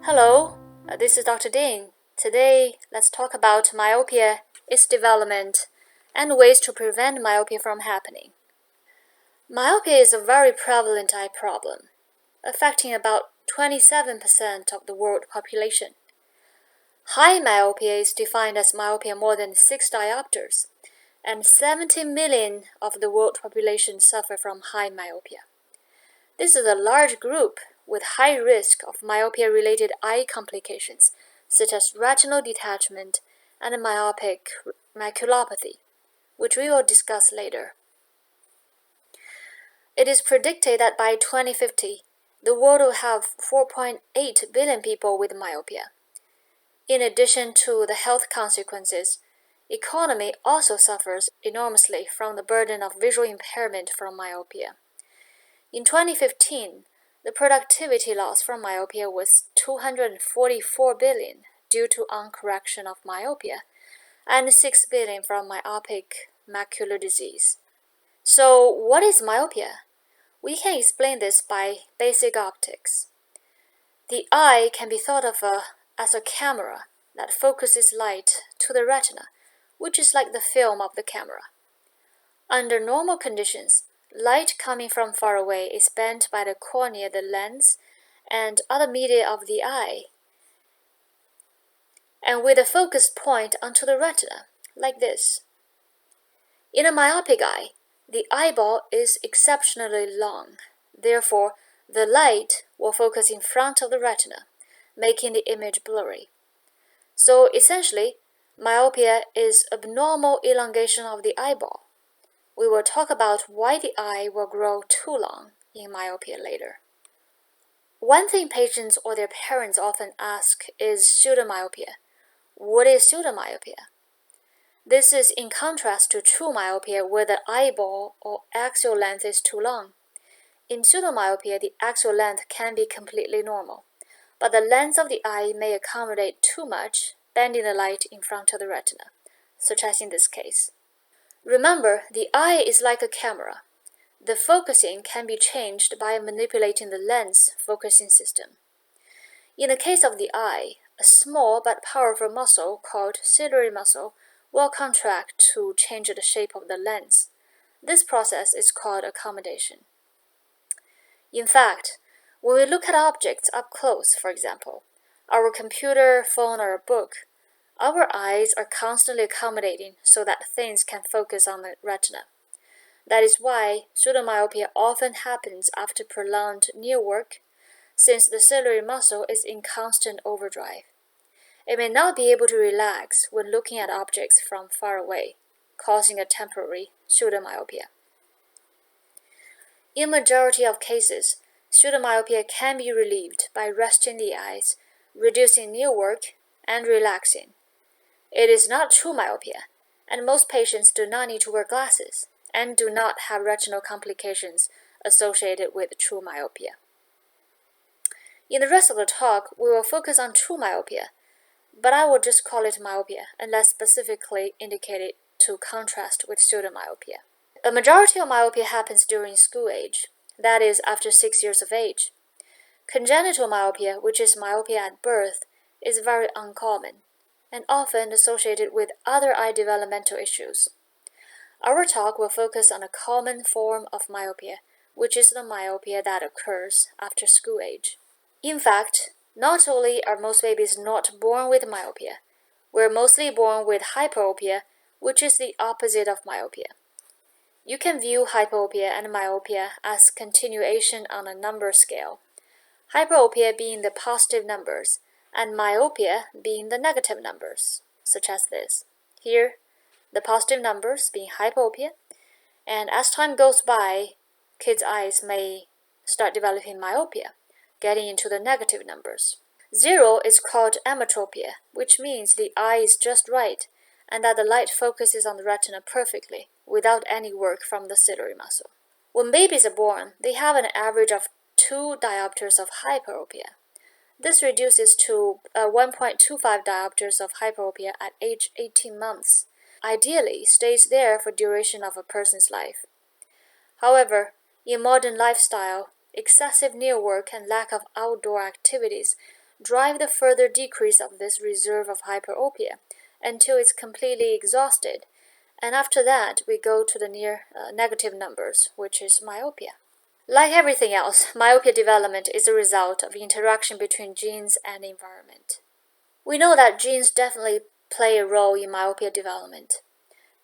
Hello, this is Dr. Ding. Today, let's talk about myopia, its development, and ways to prevent myopia from happening. Myopia is a very prevalent eye problem, affecting about 27% of the world population. High myopia is defined as myopia more than 6 diopters, and 70 million of the world population suffer from high myopia. This is a large group with high risk of myopia-related eye complications, such as retinal detachment and myopic maculopathy, which we will discuss later. It is predicted that by 2050, the world will have 4.8 billion people with myopia. In addition to the health consequences, economy also suffers enormously from the burden of visual impairment from myopia. In 2015, the productivity loss from myopia was 244 billion due to uncorrection of myopia, and 6 billion from myopic macular disease. So, what is myopia? We can explain this by basic optics. The eye can be thought of as a camera that focuses light to the retina, which is like the film of the camera. Under normal conditions, light coming from far away is bent by the cornea, the lens, and other media of the eye, and with a focus point onto the retina, like this. In a myopic eye, the eyeball is exceptionally long. Therefore, the light will focus in front of the retina, making the image blurry. So essentially, myopia is abnormal elongation of the eyeball. We will talk about why the eye will grow too long in myopia later. One thing patients or their parents often ask is pseudomyopia. What is pseudomyopia? This is in contrast to true myopia where the eyeball or axial length is too long. In pseudomyopia, the axial length can be completely normal, but the lens of the eye may accommodate too much, bending the light in front of the retina, such as in this case. Remember, the eye is like a camera. The focusing can be changed by manipulating the lens focusing system. In the case of the eye, a small but powerful muscle called ciliary muscle will contract to change the shape of the lens. This process is called accommodation. In fact, when we look at objects up close, for example, our computer, phone, or a book, our eyes are constantly accommodating so that things can focus on the retina. That is why pseudomyopia often happens after prolonged near work, since the ciliary muscle is in constant overdrive. It may not be able to relax when looking at objects from far away, causing a temporary pseudomyopia. In majority of cases, pseudomyopia can be relieved by resting the eyes, reducing near work, and relaxing. It is not true myopia, and most patients do not need to wear glasses and do not have retinal complications associated with true myopia. In the rest of the talk, we will focus on true myopia, but I will just call it myopia unless specifically indicated to contrast with pseudomyopia. A majority of myopia happens during school age, that is, after 6 years of age. Congenital myopia, which is myopia at birth, is very uncommon and often associated with other eye developmental issues. Our talk will focus on a common form of myopia, which is the myopia that occurs after school age. In fact, not only are most babies not born with myopia, we're mostly born with hyperopia, which is the opposite of myopia. You can view hyperopia and myopia as continuation on a number scale, hyperopia being the positive numbers, and myopia being the negative numbers, such as this. Here, the positive numbers being hyperopia, and as time goes by, kids' eyes may start developing myopia, getting into the negative numbers. 0 is called emmetropia, which means the eye is just right and that the light focuses on the retina perfectly without any work from the ciliary muscle. When babies are born, they have an average of 2 diopters of hyperopia. This reduces to 1.25 diopters of hyperopia at age 18 months. Ideally, stays there for duration of a person's life. However, in modern lifestyle, excessive near work and lack of outdoor activities drive the further decrease of this reserve of hyperopia until it's completely exhausted, and after that we go to the near negative numbers, which is myopia. Like everything else, myopia development is a result of interaction between genes and environment. We know that genes definitely play a role in myopia development.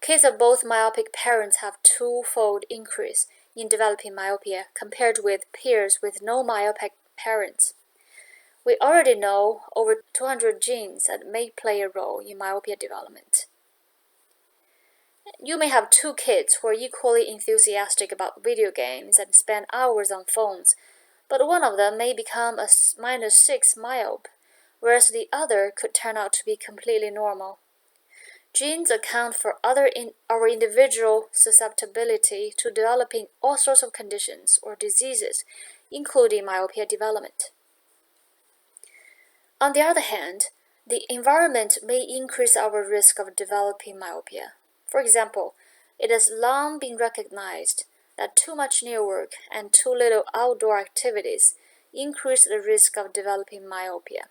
Kids of both myopic parents have twofold increase in developing myopia compared with peers with no myopic parents. We already know over 200 genes that may play a role in myopia development. You may have two kids who are equally enthusiastic about video games and spend hours on phones, but one of them may become a -6 myope, whereas the other could turn out to be completely normal. Genes account for our individual susceptibility to developing all sorts of conditions or diseases, including myopia development. On the other hand, the environment may increase our risk of developing myopia. For example, it has long been recognized that too much near work and too little outdoor activities increase the risk of developing myopia.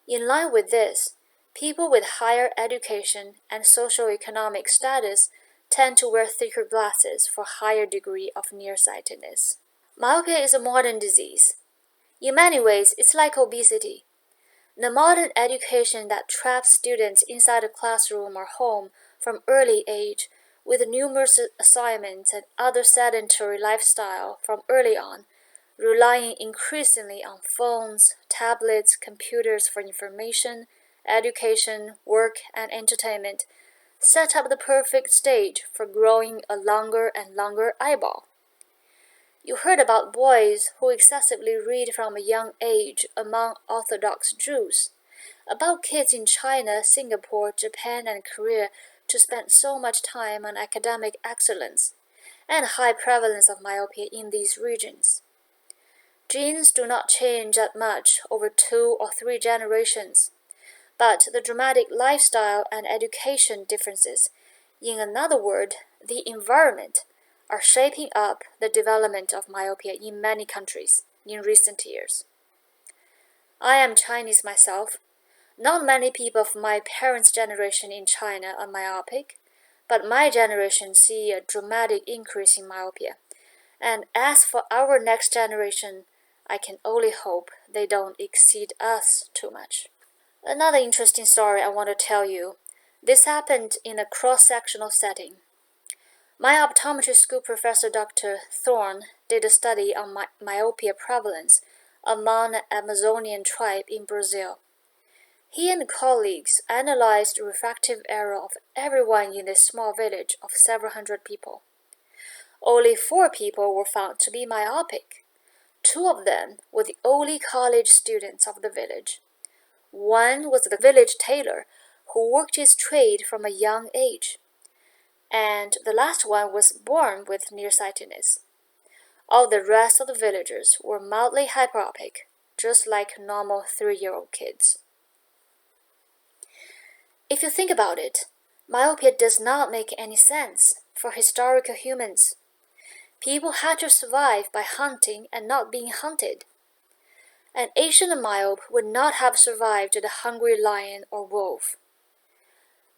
In line with this, people with higher education and socioeconomic status tend to wear thicker glasses for higher degree of nearsightedness. Myopia is a modern disease. In many ways, it's like obesity. The modern education that traps students inside a classroom or home from early age with numerous assignments and other sedentary lifestyle from early on, relying increasingly on phones, tablets, computers for information, education, work, and entertainment, set up the perfect stage for growing a longer and longer eyeball. You heard about boys who excessively read from a young age among Orthodox Jews, about kids in China, Singapore, Japan, and Korea to spend so much time on academic excellence, and high prevalence of myopia in these regions. Genes do not change that much over 2 or 3 generations, but the dramatic lifestyle and education differences, in another word, the environment, are shaping up the development of myopia in many countries in recent years. I am Chinese myself. Not many people of my parents' generation in China are myopic, but my generation see a dramatic increase in myopia. And as for our next generation, I can only hope they don't exceed us too much. Another interesting story I want to tell you. This happened in a cross-sectional setting. My optometry school professor, Dr. Thorne, did a study on myopia prevalence among an Amazonian tribe in Brazil. He and colleagues analyzed the refractive error of everyone in this small village of several hundred people. Only 4 people were found to be myopic. 2 of them were the only college students of the village. One was the village tailor, who worked his trade from a young age. And the last one was born with nearsightedness. All the rest of the villagers were mildly hyperopic, just like normal 3-year-old kids. If you think about it, myopia does not make any sense for historical humans. People had to survive by hunting and not being hunted. An Asian myope would not have survived the hungry lion or wolf.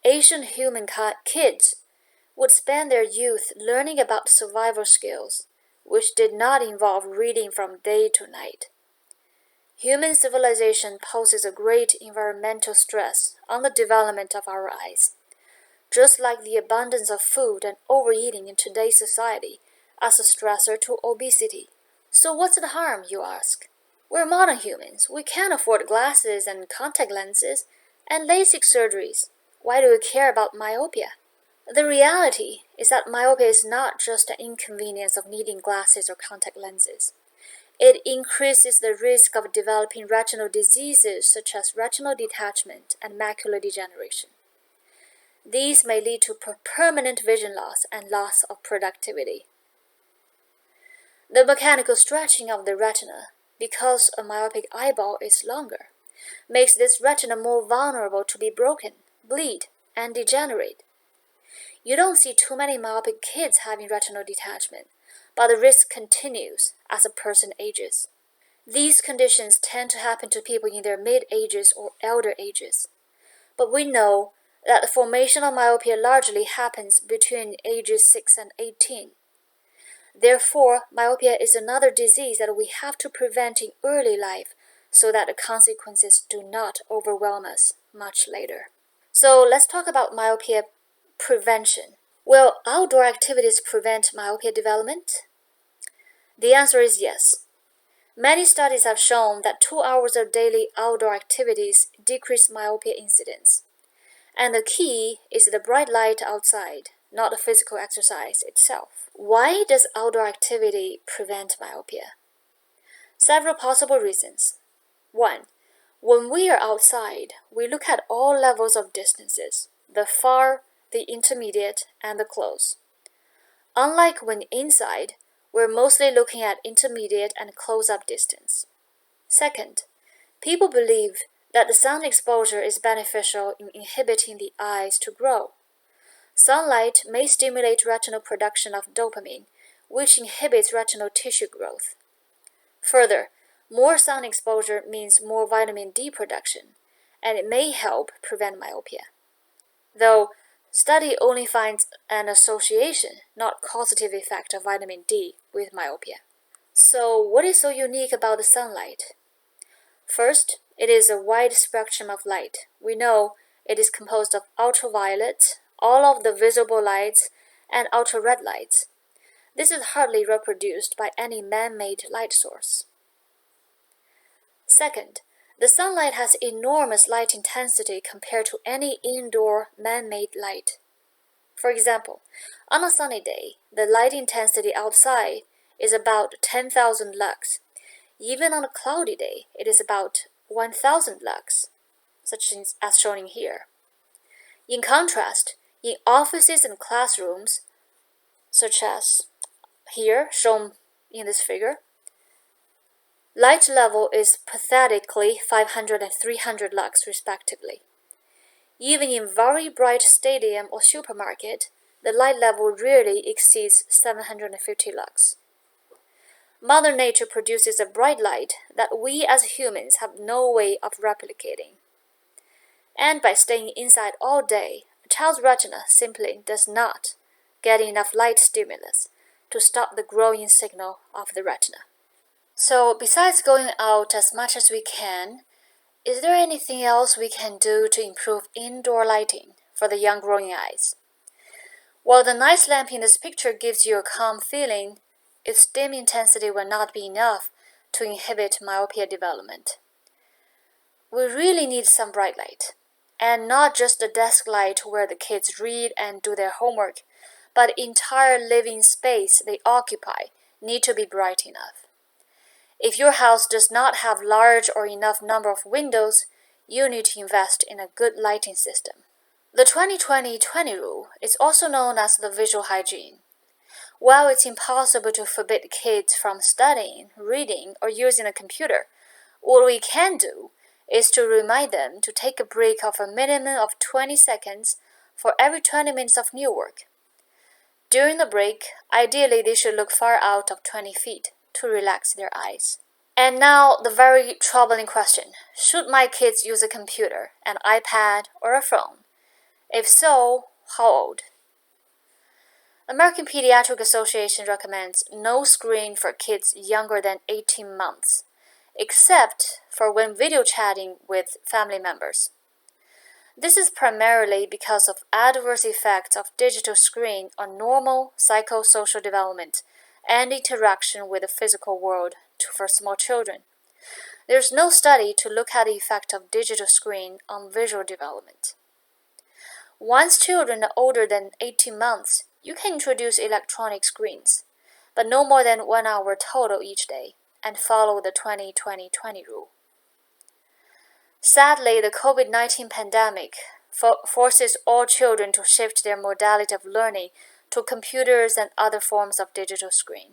Asian human kids would spend their youth learning about survival skills, which did not involve reading from day to night. Human civilization poses a great environmental stress on the development of our eyes, just like the abundance of food and overeating in today's society as a stressor to obesity. So what's the harm, you ask? We're modern humans. We can't afford glasses and contact lenses and LASIK surgeries. Why do we care about myopia? The reality is that myopia is not just an inconvenience of needing glasses or contact lenses. It increases the risk of developing retinal diseases such as retinal detachment and macular degeneration. These may lead to permanent vision loss and loss of productivity. The mechanical stretching of the retina, because a myopic eyeball is longer, makes this retina more vulnerable to be broken, bleed, and degenerate. You don't see too many myopic kids having retinal detachment, but the risk continues as a person ages. These conditions tend to happen to people in their mid-ages or elder ages. But we know that the formation of myopia largely happens between ages 6 and 18. Therefore, myopia is another disease that we have to prevent in early life so that the consequences do not overwhelm us much later. So let's talk about myopia prevention. Will outdoor activities prevent myopia development? The answer is yes. Many studies have shown that 2 hours of daily outdoor activities decrease myopia incidence. And the key is the bright light outside, not the physical exercise itself. Why does outdoor activity prevent myopia? Several possible reasons. 1. When we are outside, we look at all levels of distances, the far, the intermediate, and the close. Unlike when inside, we're mostly looking at intermediate and close-up distance. Second, people believe that the sun exposure is beneficial in inhibiting the eyes to grow. Sunlight may stimulate retinal production of dopamine, which inhibits retinal tissue growth. Further, more sun exposure means more vitamin D production, and it may help prevent myopia. Though, study only finds an association, not causative effect of vitamin D with myopia. So, what is so unique about the sunlight? First, it is a wide spectrum of light. We know it is composed of ultraviolet, all of the visible lights, and ultra-red lights. This is hardly reproduced by any man-made light source. Second, the sunlight has enormous light intensity compared to any indoor man-made light. For example, on a sunny day, the light intensity outside is about 10,000 lux. Even on a cloudy day, it is about 1,000 lux, such as shown in here. In contrast, in offices and classrooms, such as here, shown in this figure, light level is pathetically 500 and 300 lux respectively. Even in very bright stadium or supermarket, the light level rarely exceeds 750 lux. Mother Nature produces a bright light that we as humans have no way of replicating. And by staying inside all day, a child's retina simply does not get enough light stimulus to stop the growing signal of the retina. So, besides going out as much as we can, is there anything else we can do to improve indoor lighting for the young growing eyes? While the nice lamp in this picture gives you a calm feeling, its dim intensity will not be enough to inhibit myopia development. We really need some bright light, and not just the desk light where the kids read and do their homework, but the entire living space they occupy need to be bright enough. If your house does not have large or enough number of windows, you need to invest in a good lighting system. The 20-20-20 rule is also known as the visual hygiene. While it's impossible to forbid kids from studying, reading, or using a computer, what we can do is to remind them to take a break of a minimum of 20 seconds for every 20 minutes of new work. During the break, ideally they should look far out of 20 feet to relax their eyes. And now the very troubling question, should my kids use a computer, an iPad, or a phone? If so, how old? American Pediatric Association recommends no screen for kids younger than 18 months, except for when video chatting with family members. This is primarily because of adverse effects of digital screen on normal psychosocial development and interaction with the physical world for small children. There's no study to look at the effect of digital screen on visual development. Once children are older than 18 months, you can introduce electronic screens, but no more than 1 hour total each day, and follow the 20-20-20 rule. Sadly, the COVID-19 pandemic forces all children to shift their modality of learning to computers and other forms of digital screen.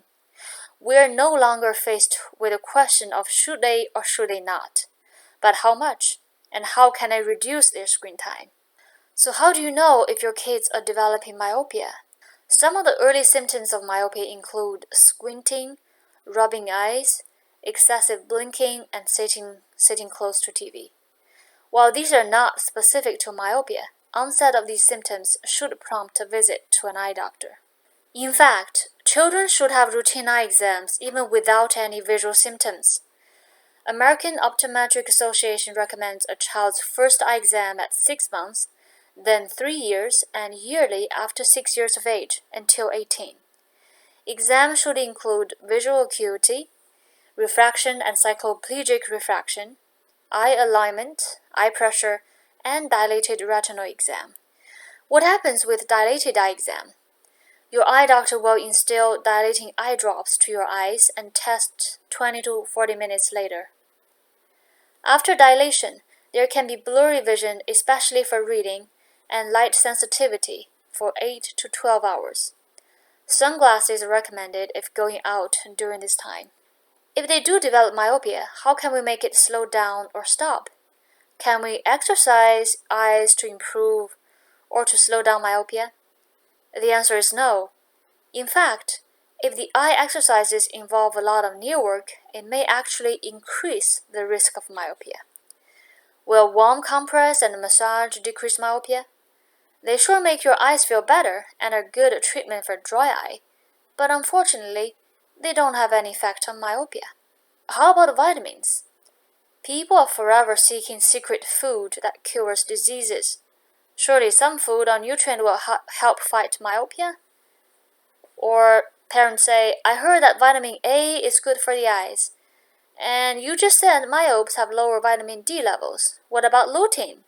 We are no longer faced with a question of should they or should they not, but how much, and how can I reduce their screen time? So how do you know if your kids are developing myopia? Some of the early symptoms of myopia include squinting, rubbing eyes, excessive blinking, and sitting close to TV. While these are not specific to myopia, onset of these symptoms should prompt a visit to an eye doctor. In fact, children should have routine eye exams even without any visual symptoms. American Optometric Association recommends a child's first eye exam at 6 months, then 3 years, and yearly after 6 years of age until 18. Exams should include visual acuity, refraction and cycloplegic refraction, eye alignment, eye pressure, and dilated retinal exam. What happens with dilated eye exam? Your eye doctor will instill dilating eye drops to your eyes and test 20 to 40 minutes later. After dilation, there can be blurry vision, especially for reading, and light sensitivity for 8 to 12 hours. Sunglasses are recommended if going out during this time. If they do develop myopia, how can we make it slow down or stop? Can we exercise eyes to improve or to slow down myopia? The answer is no. In fact, if the eye exercises involve a lot of near work, it may actually increase the risk of myopia. Will warm compress and massage decrease myopia? They sure make your eyes feel better and are good treatment for dry eye, but unfortunately, they don't have any effect on myopia. How about vitamins? People are forever seeking secret food that cures diseases. Surely some food or nutrient will help fight myopia? Or parents say, I heard that vitamin A is good for the eyes. And you just said myopes have lower vitamin D levels. What about lutein?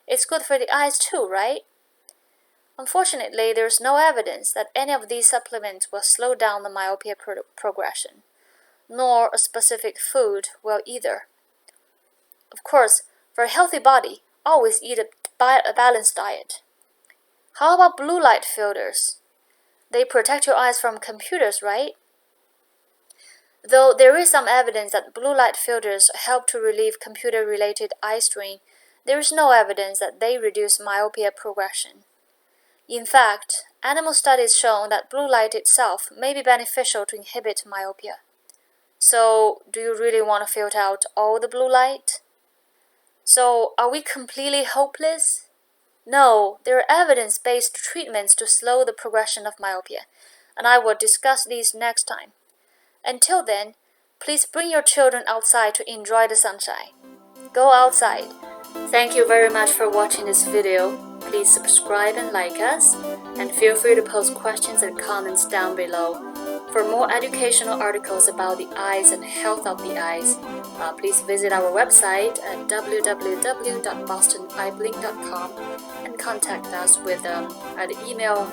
It's good for the eyes too, right? Unfortunately, there is no evidence that any of these supplements will slow down the myopia progression, nor a specific food will either. Of course, for a healthy body, always eat a balanced diet. How about blue light filters? They protect your eyes from computers, right? Though there is some evidence that blue light filters help to relieve computer-related eye strain, there is no evidence that they reduce myopia progression. In fact, animal studies show that blue light itself may be beneficial to inhibit myopia. So, do you really want to filter out all the blue light? So, are we completely hopeless? No, there are evidence-based treatments to slow the progression of myopia, and I will discuss these next time. Until then, please bring your children outside to enjoy the sunshine. Go outside. Thank you very much for watching this video. Please subscribe and like us, and feel free to post questions and comments down below. For more educational articles about the eyes and health of the eyes, please visit our website at www.bostoneyeblink.com and contact us with either email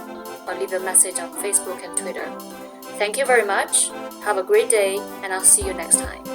or leave a message on Facebook and Twitter. Thank you very much. Have a great day, and I'll see you next time.